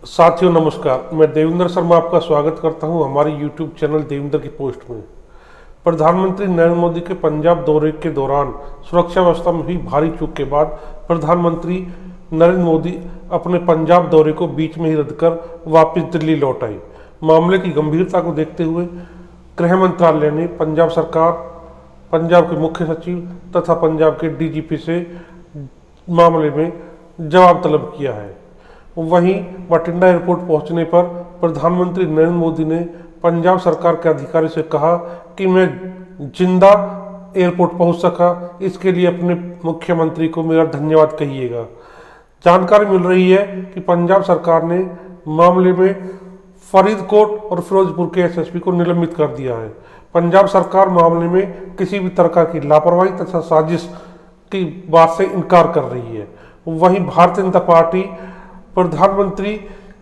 साथियों नमस्कार, मैं देवेंद्र शर्मा आपका स्वागत करता हूं हमारे YouTube चैनल देवेंद्र की पोस्ट में। प्रधानमंत्री नरेंद्र मोदी के पंजाब दौरे के दौरान सुरक्षा व्यवस्था में हुई भारी चूक के बाद प्रधानमंत्री नरेंद्र मोदी अपने पंजाब दौरे को बीच में ही रद्द कर वापस दिल्ली लौट आए। मामले की गंभीरता को देखते हुए गृह मंत्रालय ने पंजाब सरकार, पंजाब के मुख्य सचिव तथा पंजाब के DGP से मामले में जवाब तलब किया है। वहीं बठिंडा एयरपोर्ट पहुंचने पर प्रधानमंत्री नरेंद्र मोदी ने पंजाब सरकार के अधिकारी से कहा कि मैं जिंदा एयरपोर्ट पहुंच सका, इसके लिए अपने मुख्यमंत्री को मेरा धन्यवाद कहिएगा। जानकारी मिल रही है कि पंजाब सरकार ने मामले में फरीदकोट और फिरोजपुर के SSP को निलंबित कर दिया है। पंजाब सरकार मामले में किसी भी तरह की लापरवाही तथा साजिश की बात से इनकार कर रही है। वहीं भारतीय जनता पार्टी प्रधानमंत्री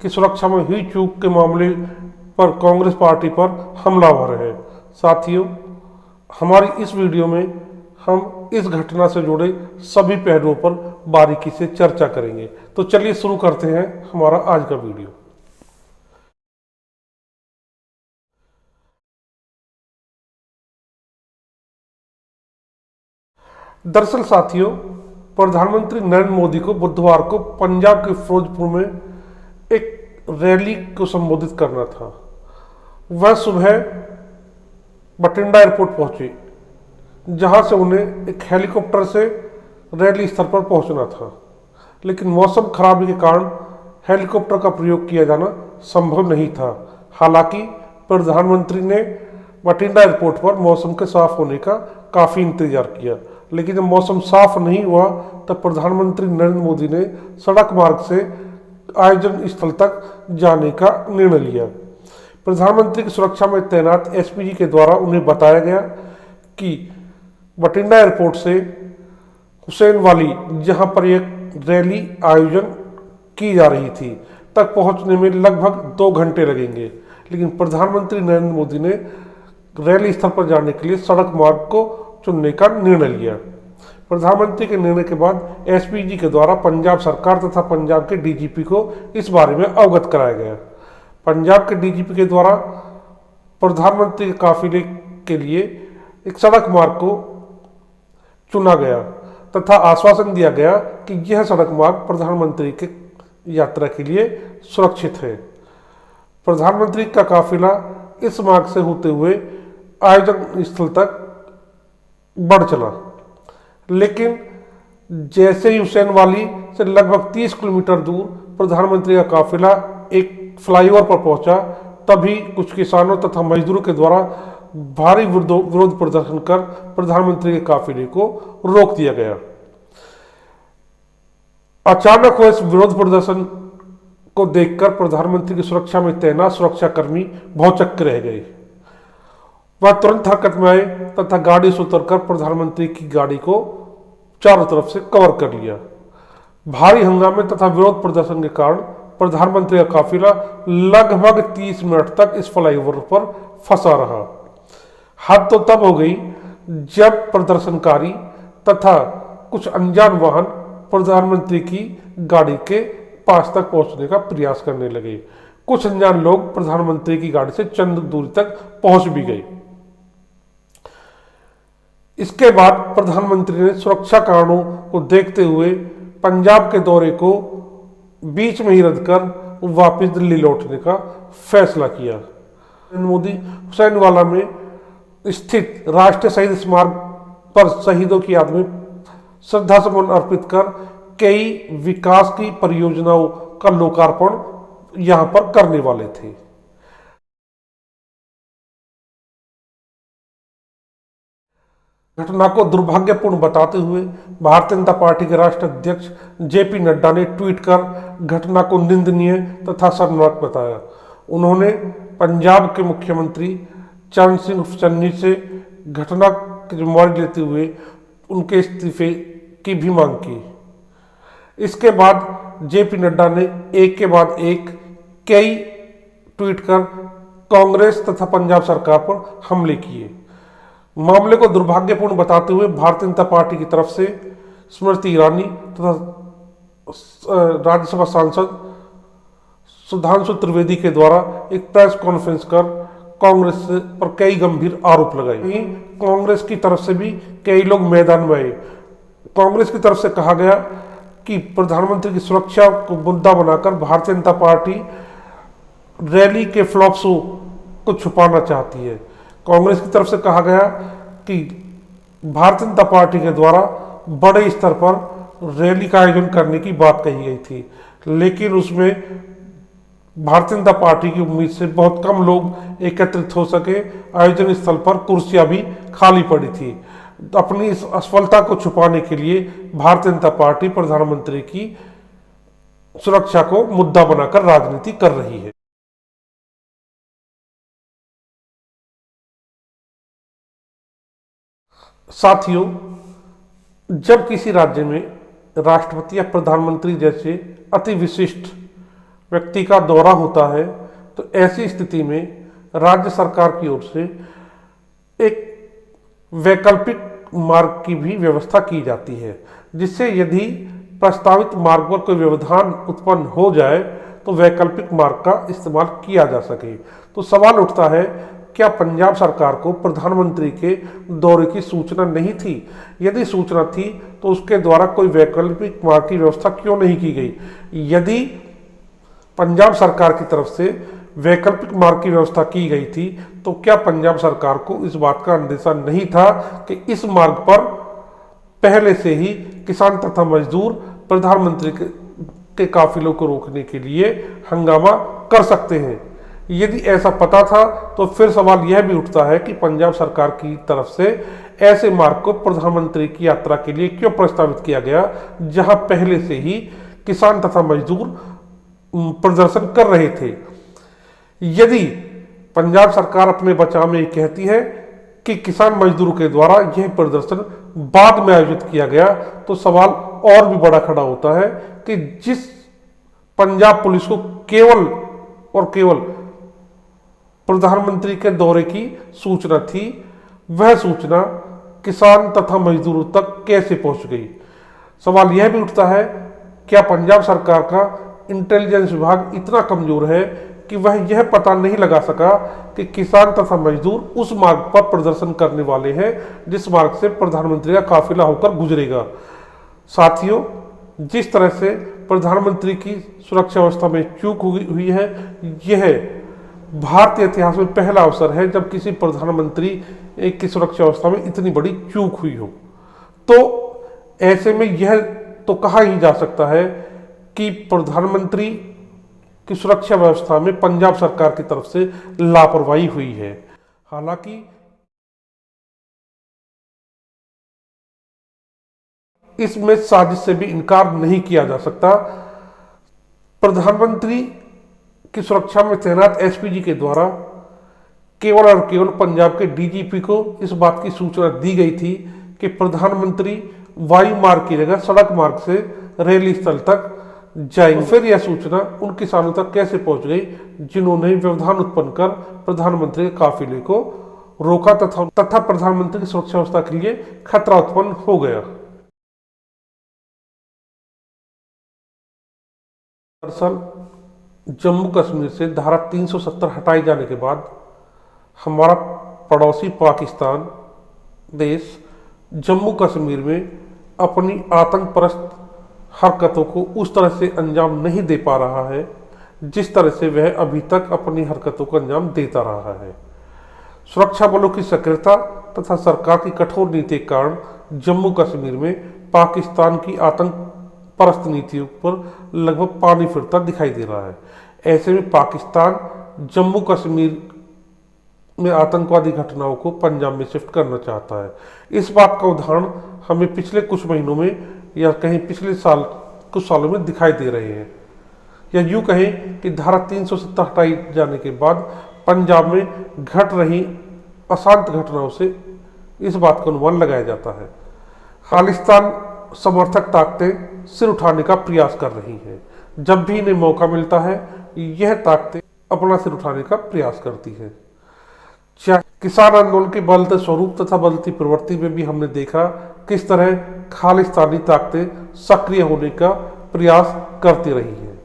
की सुरक्षा में हुई चूक के मामले पर कांग्रेस पार्टी पर हमलावर है। साथियों, हमारी इस वीडियो में हम इस घटना से जुड़े सभी पहलुओं पर बारीकी से चर्चा करेंगे। तो चलिए शुरू करते हैं हमारा आज का वीडियो। दरअसल साथियों, प्रधानमंत्री नरेंद्र मोदी को बुधवार को पंजाब के फिरोजपुर में एक रैली को संबोधित करना था। वह सुबह बठिंडा एयरपोर्ट पहुंचे, जहां से उन्हें एक हेलीकॉप्टर से रैली स्थल पर पहुंचना था, लेकिन मौसम खराबी के कारण हेलीकॉप्टर का प्रयोग किया जाना संभव नहीं था। हालांकि प्रधानमंत्री ने बठिंडा एयरपोर्ट पर मौसम के साफ होने का काफ़ी इंतजार किया, लेकिन जब मौसम साफ नहीं हुआ तब प्रधानमंत्री नरेंद्र मोदी ने सड़क मार्ग से आयोजन स्थल तक जाने का निर्णय लिया। प्रधानमंत्री की सुरक्षा में तैनात SPG के द्वारा उन्हें बताया गया कि बठिंडा एयरपोर्ट से हुसैनवाली, जहां पर एक रैली आयोजन की जा रही थी, तक पहुंचने में लगभग 2 घंटे लगेंगे। लेकिन प्रधानमंत्री नरेंद्र मोदी ने रैली स्थल पर जाने के लिए सड़क मार्ग को चुनने का निर्णय लिया। प्रधानमंत्री के निर्णय के बाद SPG के द्वारा पंजाब सरकार तथा पंजाब के DGP को इस बारे में अवगत कराया गया। पंजाब के DGP के द्वारा प्रधानमंत्री के काफिले के लिए एक सड़क मार्ग को चुना गया तथा आश्वासन दिया गया कि यह सड़क मार्ग प्रधानमंत्री के यात्रा के लिए सुरक्षित है। प्रधानमंत्री का काफिला इस मार्ग से होते हुए आयोजन स्थल तक बढ़ चला, लेकिन जैसे ही हुसैनवाली से लगभग 30 किलोमीटर दूर प्रधानमंत्री का काफिला एक फ्लाईओवर पर पहुंचा, तभी कुछ किसानों तथा मजदूरों के द्वारा भारी विरोध प्रदर्शन कर प्रधानमंत्री के काफिले को रोक दिया गया। अचानक हुए इस विरोध प्रदर्शन को देखकर प्रधानमंत्री की सुरक्षा में तैनात सुरक्षाकर्मी भौचक्के रह गए। वह तुरंत हरकत में आए तथा गाड़ी से उतरकर प्रधानमंत्री की गाड़ी को चारों तरफ से कवर कर लिया। भारी हंगामे तथा विरोध प्रदर्शन के कारण प्रधानमंत्री का काफिला लगभग 30 मिनट तक इस फ्लाईओवर पर फंसा रहा। हद तो तब हो गई जब प्रदर्शनकारी तथा कुछ अनजान वाहन प्रधानमंत्री की गाड़ी के पास तक पहुंचने का प्रयास करने लगे। कुछ अनजान लोग प्रधानमंत्री की गाड़ी से चंद दूरी तक पहुंच भी गए। इसके बाद प्रधानमंत्री ने सुरक्षा कारणों को देखते हुए पंजाब के दौरे को बीच में ही रद्द कर वापस दिल्ली लौटने का फैसला किया। नरेंद्र मोदी हुसैनवाला में स्थित राष्ट्रीय शहीद स्मारक पर शहीदों की याद में श्रद्धासुमन अर्पित कर कई विकास की परियोजनाओं का लोकार्पण यहां पर करने वाले थे। घटना को दुर्भाग्यपूर्ण बताते हुए भारतीय जनता पार्टी के राष्ट्रीय अध्यक्ष JP नड्डा ने ट्वीट कर घटना को निंदनीय तथा शर्मनाक बताया। उन्होंने पंजाब के मुख्यमंत्री चरण सिंह चन्नी से घटना की जिम्मेदारी लेते हुए उनके इस्तीफे की भी मांग की। इसके बाद JP नड्डा ने एक के बाद एक कई ट्वीट कर कांग्रेस तथा पंजाब सरकार पर हमले किए। मामले को दुर्भाग्यपूर्ण बताते हुए भारतीय जनता पार्टी की तरफ से स्मृति ईरानी तथा राज्यसभा सांसद सुधांशु त्रिवेदी के द्वारा एक प्रेस कॉन्फ्रेंस कर कांग्रेस पर कई गंभीर आरोप लगाए। कांग्रेस की तरफ से भी कई लोग मैदान में आए। कांग्रेस की तरफ से कहा गया कि प्रधानमंत्री की सुरक्षा को मुद्दा बनाकर भारतीय जनता पार्टी रैली के फ्लॉप शो को छुपाना चाहती है। कांग्रेस की तरफ से कहा गया कि भारतीय जनता पार्टी के द्वारा बड़े स्तर पर रैली का आयोजन करने की बात कही गई थी, लेकिन उसमें भारतीय जनता पार्टी की उम्मीद से बहुत कम लोग एकत्रित हो सके। आयोजन स्थल पर कुर्सियां भी खाली पड़ी थी। अपनी इस असफलता को छुपाने के लिए भारतीय जनता पार्टी प्रधानमंत्री की सुरक्षा को मुद्दा बनाकर राजनीति कर रही है। साथियों, जब किसी राज्य में राष्ट्रपति या प्रधानमंत्री जैसे अति विशिष्ट व्यक्ति का दौरा होता है, तो ऐसी स्थिति में राज्य सरकार की ओर से एक वैकल्पिक मार्ग की भी व्यवस्था की जाती है, जिससे यदि प्रस्तावित मार्ग पर कोई व्यवधान उत्पन्न हो जाए तो वैकल्पिक मार्ग का इस्तेमाल किया जा सके। तो सवाल उठता है, क्या पंजाब सरकार को प्रधानमंत्री के दौरे की सूचना नहीं थी? यदि सूचना थी तो उसके द्वारा कोई वैकल्पिक मार्ग की व्यवस्था क्यों नहीं की गई? यदि पंजाब सरकार की तरफ से वैकल्पिक मार्ग की व्यवस्था की गई थी तो क्या पंजाब सरकार को इस बात का अंदेशा नहीं था कि इस मार्ग पर पहले से ही किसान तथा मजदूर प्रधानमंत्री के काफिलों को रोकने के लिए हंगामा कर सकते हैं? यदि ऐसा पता था तो फिर सवाल यह भी उठता है कि पंजाब सरकार की तरफ से ऐसे मार्ग को प्रधानमंत्री की यात्रा के लिए क्यों प्रस्तावित किया गया, जहां पहले से ही किसान तथा मजदूर प्रदर्शन कर रहे थे। यदि पंजाब सरकार अपने बचाव में कहती है कि किसान मजदूरों के द्वारा यह प्रदर्शन बाद में आयोजित किया गया, तो सवाल और भी बड़ा खड़ा होता है कि जिस पंजाब पुलिस को केवल और केवल प्रधानमंत्री के दौरे की सूचना थी, वह सूचना किसान तथा मजदूरों तक कैसे पहुंच गई? सवाल यह भी उठता है, क्या पंजाब सरकार का इंटेलिजेंस विभाग इतना कमजोर है कि वह यह पता नहीं लगा सका कि किसान तथा मजदूर उस मार्ग पर प्रदर्शन करने वाले हैं जिस मार्ग से प्रधानमंत्री का काफिला होकर गुजरेगा? साथियों, जिस तरह से प्रधानमंत्री की सुरक्षा व्यवस्था में चूक हुई है, यह भारतीय इतिहास में पहला अवसर है जब किसी प्रधानमंत्री की सुरक्षा व्यवस्था में इतनी बड़ी चूक हुई हो। तो ऐसे में यह तो कहा ही जा सकता है कि प्रधानमंत्री की सुरक्षा व्यवस्था में पंजाब सरकार की तरफ से लापरवाही हुई है। हालांकि इसमें साजिश से भी इनकार नहीं किया जा सकता। प्रधानमंत्री की सुरक्षा में तैनात एसपीजी के द्वारा केवल और केवल पंजाब के डीजीपी को इस बात की सूचना दी गई थी कि प्रधानमंत्री वायु मार्ग की जगह सड़क मार्ग से रैली स्थल तक जाएंगे। फिर यह सूचना उन किसानों तक कैसे पहुंच गई जिन्होंने व्यवधान उत्पन्न कर प्रधानमंत्री के काफिले को रोका तथा प्रधानमंत्री की सुरक्षा व्यवस्था के लिए खतरा उत्पन्न हो गया। दरअसल जम्मू कश्मीर से धारा 370 हटाए जाने के बाद हमारा पड़ोसी पाकिस्तान देश जम्मू कश्मीर में अपनी आतंकपरस्त हरकतों को उस तरह से अंजाम नहीं दे पा रहा है जिस तरह से वह अभी तक अपनी हरकतों को अंजाम देता रहा है। सुरक्षा बलों की सक्रियता तथा सरकार की कठोर नीति के कारण जम्मू कश्मीर में पाकिस्तान की आतंकपरस्त नीतियों पर लगभग पानी फिरता दिखाई दे रहा है। ऐसे में पाकिस्तान जम्मू कश्मीर में आतंकवादी घटनाओं को पंजाब में शिफ्ट करना चाहता है। इस बात का उदाहरण हमें पिछले कुछ महीनों में या कहीं पिछले साल कुछ सालों में दिखाई दे रहे हैं। या यूं कहें कि धारा 370 हटाई जाने के बाद पंजाब में घट रही अशांत घटनाओं से इस बात का अनुमान लगाया जाता है। खालिस्तान समर्थक ताकतें सिर उठाने का प्रयास कर रही हैं। जब भी इन्हें मौका मिलता है यह ताकतें अपना सिर उठाने का प्रयास करती है। किसान आंदोलन के बदलते स्वरूप तथा बदलती प्रवृत्ति में भी हमने देखा किस तरह खालिस्तानी ताकतें सक्रिय होने का प्रयास करती रही हैं।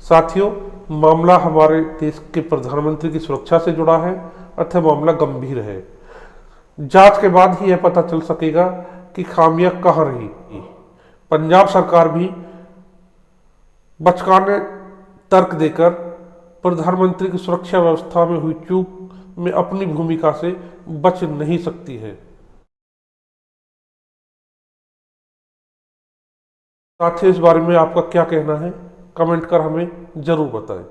साथियों, मामला हमारे देश के प्रधानमंत्री की सुरक्षा से जुड़ा है अतः मामला गंभीर है। जांच के बाद ही यह पता चल सकेगा कि खामियां कहां रही। पंजाब सरकार भी बचकाने तर्क देकर प्रधानमंत्री की सुरक्षा व्यवस्था में हुई चूक में अपनी भूमिका से बच नहीं सकती है। साथियों, इस बारे में आपका क्या कहना है? कमेंट कर हमें जरूर बताएं।